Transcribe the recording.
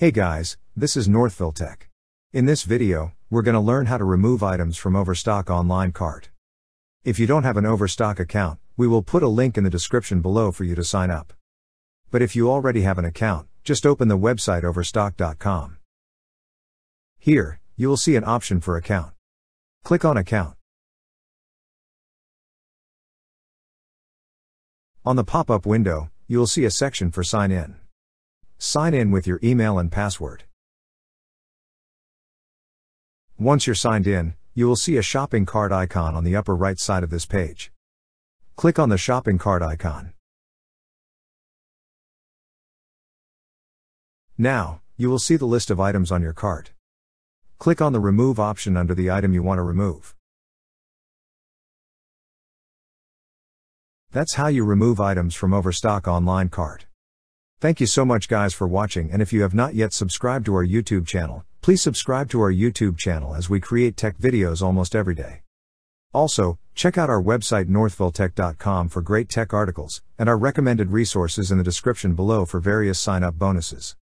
Hey guys, this is Northville Tech. In this video, we're going to learn how to remove items from Overstock online cart. If you don't have an Overstock account, we will put a link in the description below for you to sign up. But if you already have an account, just open the website overstock.com. Here, you will see an option for account. Click on account. On the pop-up window, you will see a section for sign in. Sign in with your email and password. Once you're signed in, you will see a shopping cart icon on the upper right side of this page. Click on the shopping cart icon. Now, you will see the list of items on your cart. Click on the remove option under the item you want to remove. That's how you remove items from Overstock online cart. Thank you so much guys for watching, and if you have not yet subscribed to our YouTube channel, please subscribe to our YouTube channel as we create tech videos almost every day. Also, check out our website northvilletech.com for great tech articles, and our recommended resources in the description below for various sign-up bonuses.